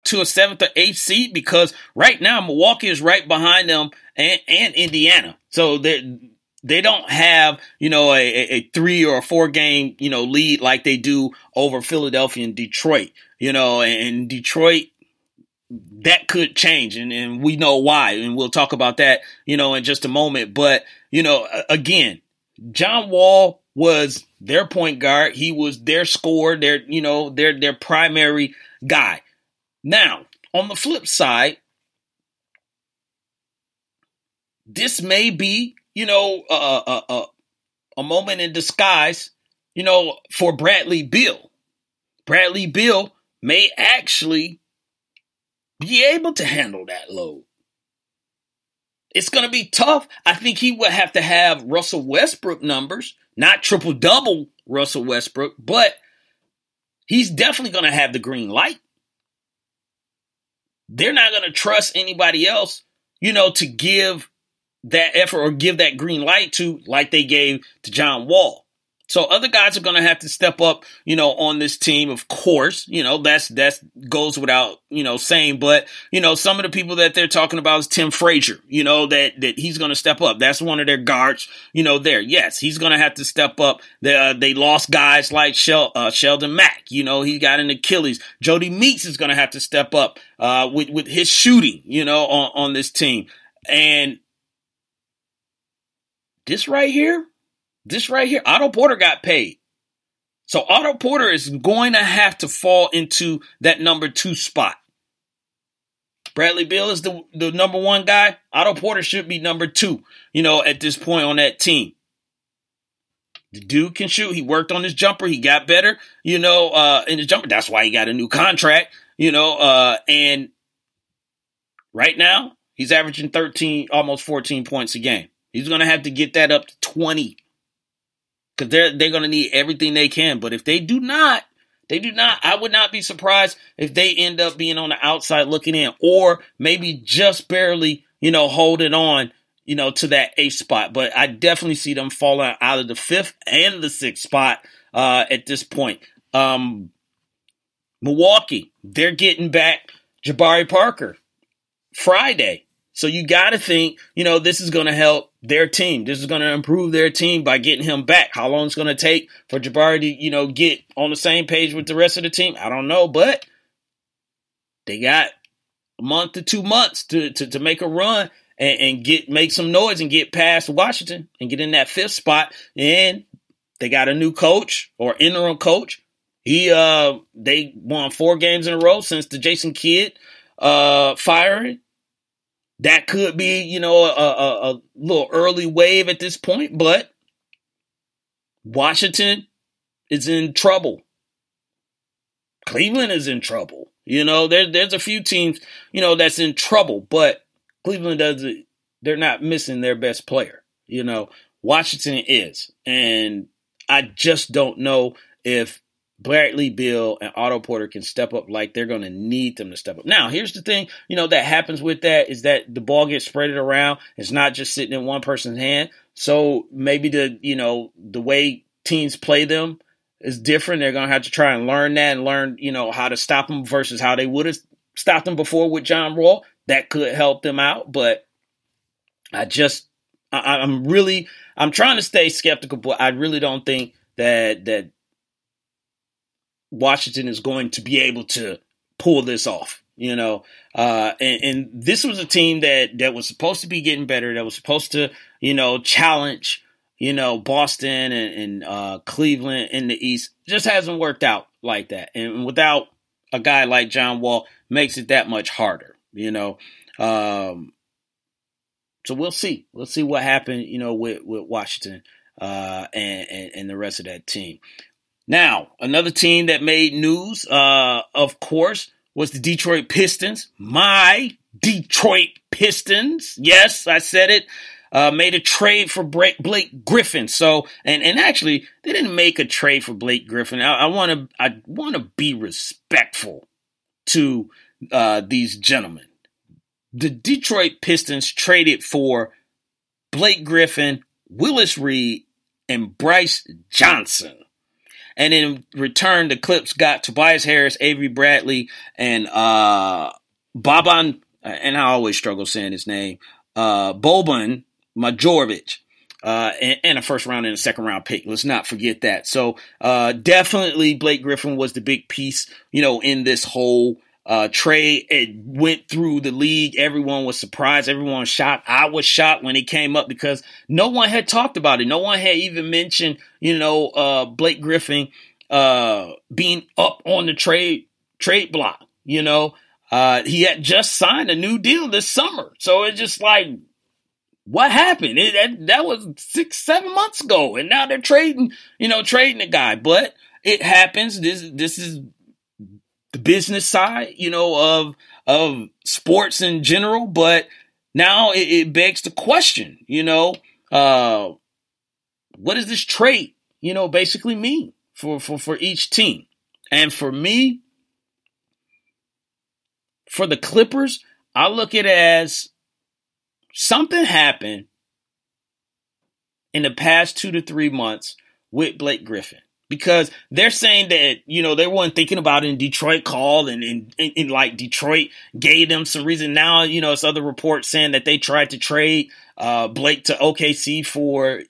to a 7th or 8th seed, because right now Milwaukee is right behind them and Indiana. So they don't have, a 3 or a 4 game, lead like they do over Philadelphia and Detroit, and Detroit, that could change. And we know why. And we'll talk about that, in just a moment. But, again, John Wall was their point guard. He was their scorer, their primary guy. Now, on the flip side, this may be, a moment in disguise, for Bradley Beal. Bradley Beal may actually be able to handle that load. It's going to be tough. I think he would have to have Russell Westbrook numbers, not triple-double Russell Westbrook, but he's definitely going to have the green light. They're not going to trust anybody else, to give that effort or give that green light to, like they gave to John Wall. So other guys are going to have to step up, on this team. Of course, that's goes without, saying. But, some of the people that they're talking about is Tim Frazier, that he's going to step up. That's one of their guards, there. Yes, he's going to have to step up. They lost guys like Sheldon Mack. He got an Achilles. Jody Meeks is going to have to step up with his shooting, on this team. And this right here, Otto Porter got paid. So Otto Porter is going to have to fall into that number 2 spot. Bradley Beal is the number 1 guy. Otto Porter should be number 2, at this point on that team. The dude can shoot. He worked on his jumper. He got better, in his jumper. That's why he got a new contract, and right now he's averaging 13, almost 14 points a game. He's going to have to get that up to 20. Because they're going to need everything they can. But if they do not, I would not be surprised if they end up being on the outside looking in, or maybe just barely, holding on, to that 8th spot. But I definitely see them falling out of the 5th and the 6th spot at this point. Milwaukee, they're getting back Jabari Parker Friday. So you got to think, this is going to help their team. This is going to improve their team by getting him back. How long it's going to take for Jabari to, get on the same page with the rest of the team? I don't know, but they got a month to 2 months to make a run and make some noise and get past Washington and get in that 5th spot. And they got a new coach or interim coach. They won 4 games in a row since the Jason Kidd firing. That could be, a little early wave at this point, but Washington is in trouble. Cleveland is in trouble. There's a few teams, that's in trouble, but Cleveland they're not missing their best player. Washington is. And I just don't know if Bradley Beal and Otto Porter can step up like they're going to need them to step up. Now, here's the thing, that happens with that is that the ball gets spread around. It's not just sitting in one person's hand. So maybe the way teams play them is different. They're going to have to try and learn that and learn, how to stop them versus how they would have stopped them before with John Wall. That could help them out. But I'm trying to stay skeptical, but I really don't think that Washington is going to be able to pull this off, and this was a team that was supposed to be getting better, that was supposed to, challenge, Boston and Cleveland in the East. Just hasn't worked out like that. And without a guy like John Wall, makes it that much harder, So we'll see. We'll see what happened, with Washington and the rest of that team. Now, another team that made news, of course, was the Detroit Pistons. My Detroit Pistons. Yes, I said it. Made a trade for Blake Griffin. So, and actually, they didn't make a trade for Blake Griffin. I want to be respectful to these gentlemen. The Detroit Pistons traded for Blake Griffin, Willis Reed, and Bryce Johnson. And in return, the Clips got Tobias Harris, Avery Bradley, and Boban, and I always struggle saying his name, Boban Majorovic. And a first round and a second round pick. Let's not forget that. So definitely Blake Griffin was the big piece, in this whole trade. It went through the league. Everyone was surprised. Everyone was shocked. I was shocked when it came up because no one had talked about it. No one had even mentioned, Blake Griffin being up on the trade block. He had just signed a new deal this summer. So it's just like, what happened? That was 6-7 months ago, and now they're trading the guy. But it happens. This is the business side, of sports in general. But now it begs the question, what does this trade, basically mean for each team? And for me, for the Clippers, I look at it as something happened in the past 2 to 3 months with Blake Griffin, because they're saying that, they weren't thinking about it, and Detroit called and like Detroit gave them some reason. Now, it's other reports saying that they tried to trade Blake to OKC for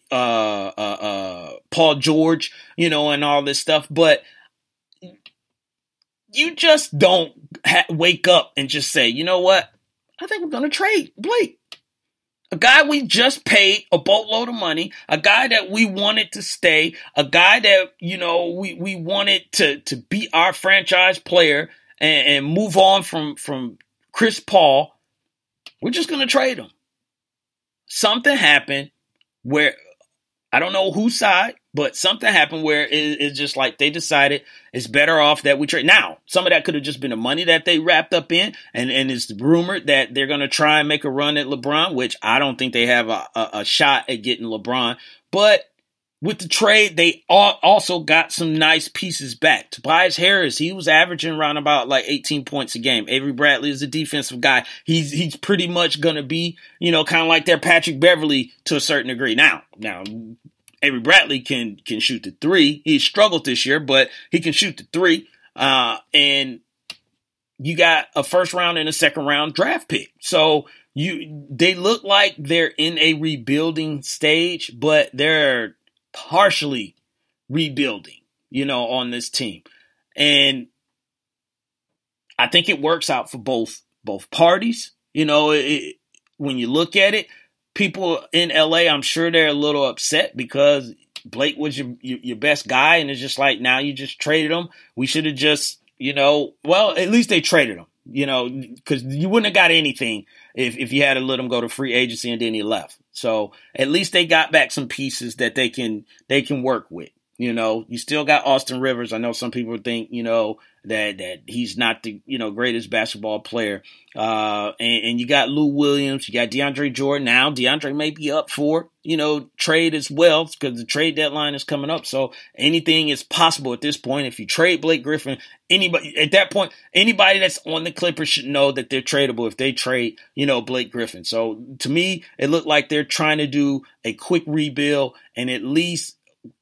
Paul George, and all this stuff. But you just don't wake up and just say, you know what? I think we're going to trade Blake. A guy we just paid a boatload of money, a guy that we wanted to stay, a guy that, we wanted to be our franchise player and move on from Chris Paul. We're just going to trade him. Something happened where, I don't know whose side, but something happened where it's just like they decided it's better off that we trade. Now, some of that could have just been the money that they wrapped up in, and it's rumored that they're going to try and make a run at LeBron, which I don't think they have a shot at getting LeBron. But with the trade, they also got some nice pieces back. Tobias Harris, he was averaging around about like 18 points a game. Avery Bradley is a defensive guy. He's pretty much going to be, kind of like their Patrick Beverley to a certain degree. Now, Avery Bradley can shoot the three. He struggled this year, but he can shoot the three. And you got a first round and a second round draft pick. So they look like they're in a rebuilding stage, but they're partially rebuilding, on this team. And I think it works out for both parties. When you look at it, people in LA, I'm sure they're a little upset because Blake was your best guy, and it's just like, now you just traded him. We should have just, well, at least they traded him, because you wouldn't have got anything if you had to let him go to free agency and then he left. So at least they got back some pieces that they can work with. You still got Austin Rivers. I know some people think, that he's not the, greatest basketball player. And you got Lou Williams, you got DeAndre Jordan. Now DeAndre may be up for, trade as well, because the trade deadline is coming up. So anything is possible at this point. If you trade Blake Griffin, anybody that's on the Clippers should know that they're tradable if they trade, Blake Griffin. So to me, it looked like they're trying to do a quick rebuild and at least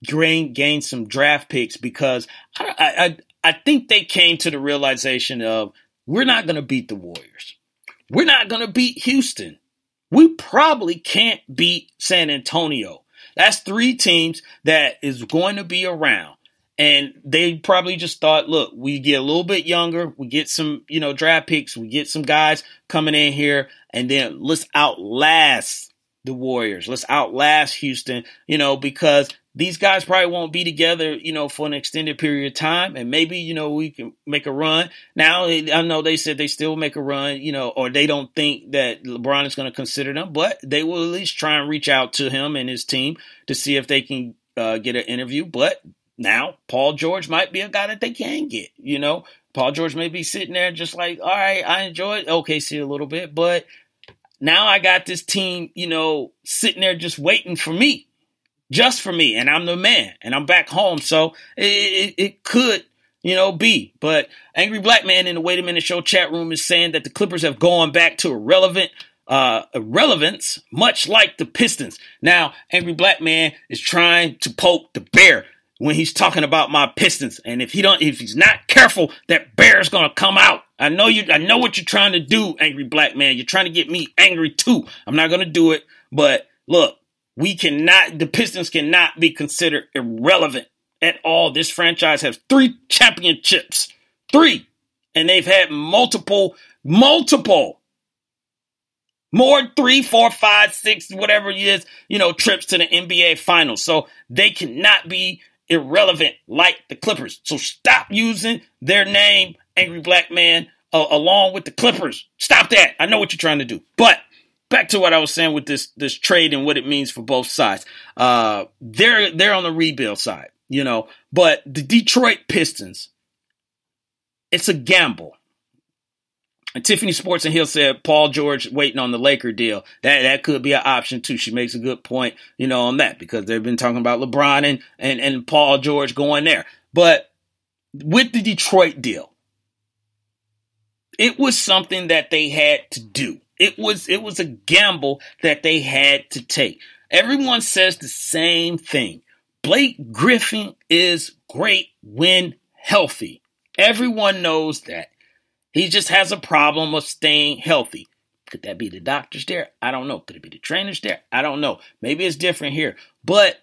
gain some draft picks, because I think they came to the realization of, we're not going to beat the Warriors. We're not going to beat Houston. We probably can't beat San Antonio. That's 3 teams that is going to be around. And they probably just thought, look, we get a little bit younger. We get some, draft picks. We get some guys coming in here. And then let's outlast the Warriors. Let's outlast Houston, because these guys probably won't be together, for an extended period of time. And maybe, we can make a run. Now, I know they said they still make a run, or they don't think that LeBron is going to consider them, but they will at least try and reach out to him and his team to see if they can get an interview. But now Paul George might be a guy that they can get, Paul George may be sitting there just like, all right, I enjoyed OKC a little bit, but now I got this team, sitting there just waiting for me. Just for me, and I'm the man, and I'm back home, so it could, be. But Angry Black Man in the Wait a Minute Show chat room is saying that the Clippers have gone back to irrelevance, much like the Pistons. Now, Angry Black Man is trying to poke the bear. when he's talking about my Pistons. And if he's not careful, that bear's gonna come out. I know what you're trying to do, angry black man. You're trying to get me angry too. I'm not gonna do it. But look, the Pistons cannot be considered irrelevant at all. This franchise has 3 championships. 3. And they've had multiple, more 3, 4, 5, 6, whatever it is, trips to the NBA finals. So they cannot be irrelevant like the Clippers. So stop using their name, angry black man, along with the Clippers. Stop that. I know what you're trying to do. But back to what I was saying with this trade and what it means for both sides. They're on the rebuild side, but the Detroit Pistons, it's a gamble. And Tiffany Sports and Hill said Paul George waiting on the Laker deal. That could be an option too. She makes a good point, on that, because they've been talking about LeBron and Paul George going there. But with the Detroit deal, it was something that they had to do. It was a gamble that they had to take. Everyone says the same thing. Blake Griffin is great when healthy. Everyone knows that. He just has a problem of staying healthy. Could that be the doctors there? I don't know. Could it be the trainers there? I don't know. Maybe it's different here. But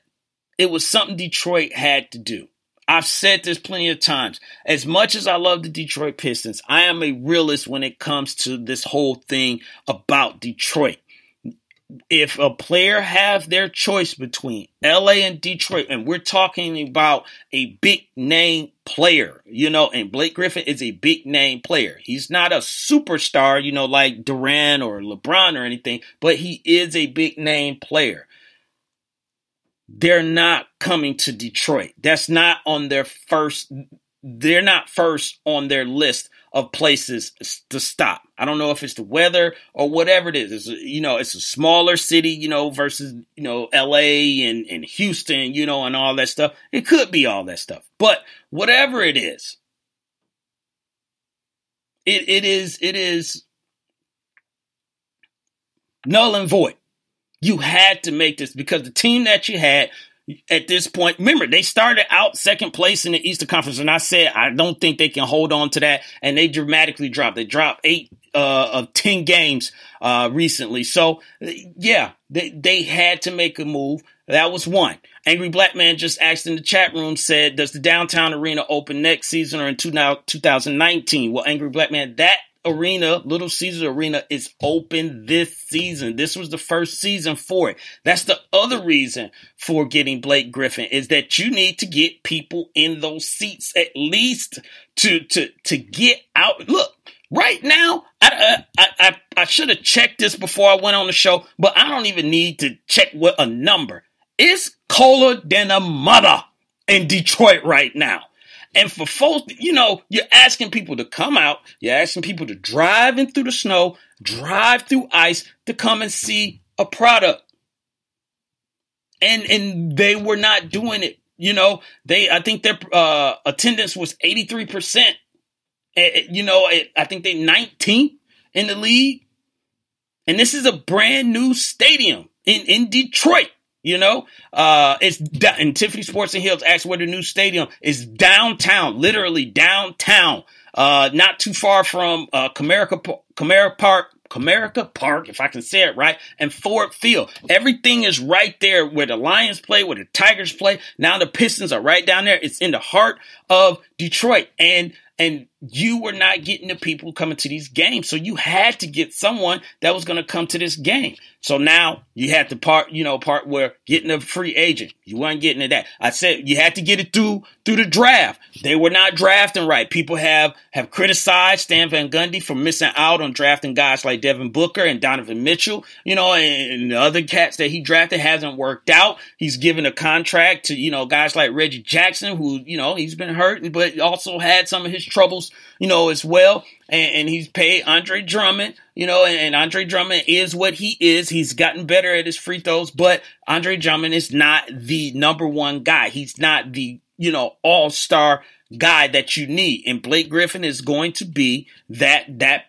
it was something Detroit had to do. I've said this plenty of times. As much as I love the Detroit Pistons, I am a realist when it comes to this whole thing about Detroit. If a player have their choice between LA and Detroit, and we're talking about a big name player, and Blake Griffin is a big name player. He's not a superstar, like Durant or LeBron or anything, but he is a big name player. They're not coming to Detroit. That's not on their first. They're not first on their list of places to stop. I don't know if it's the weather or whatever it is. It's a smaller city, versus, LA and Houston, and all that stuff. It could be all that stuff. But whatever it is, it is null and void. You had to make this because the team that you had at this point, remember, they started out second place in the Eastern Conference, and I said I don't think they can hold on to that, and they dramatically dropped. They dropped 8 of 10 games recently. So, yeah, they had to make a move. That was one. Angry Black Man just asked in the chat room, said, does the downtown arena open next season or in 2019? Well, Angry Black Man, that arena, Little Caesars Arena, is open this season. This was the first season for it. That's the other reason for getting Blake Griffin, is that you need to get people in those seats at least to get out. Look, right now, I should have checked this before I went on the show, but I don't even need to check what a number. It's colder than a mother in Detroit right now. And for folks, you're asking people to come out. You're asking people to drive in through the snow, drive through ice to come and see a product. And they were not doing it. I think their attendance was 83%. I think they 19th in the league. And this is a brand new stadium in Detroit. And Tiffany Sports and Hills asked where the new stadium is. Downtown, literally downtown, not too far from Comerica Park, if I can say it right, and Ford Field. Everything is right there where the Lions play, where the Tigers play. Now the Pistons are right down there. It's in the heart of Detroit, and you were not getting the people coming to these games. So you had to get someone that was going to come to this game. So now you had to part where getting a free agent. You weren't getting to that. I said you had to get it through the draft. They were not drafting right. People have criticized Stan Van Gundy for missing out on drafting guys like Devin Booker and Donovan Mitchell, and the other cats that he drafted hasn't worked out. He's given a contract to, guys like Reggie Jackson, who, he's been hurt, but also had some of his troubles, as well. And he's paid Andre Drummond, and Andre Drummond is what he is. He's gotten better at his free throws, but Andre Drummond is not the number one guy. He's not the, all-star guy that you need. And Blake Griffin is going to be that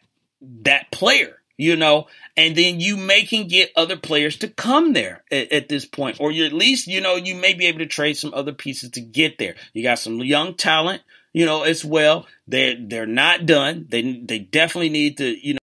player. you know, and then you may can get other players to come there at this point, or you at least, you know, you may be able to trade some other pieces to get there. You got some young talent, you know, as well. They're not done. They definitely need to, you know.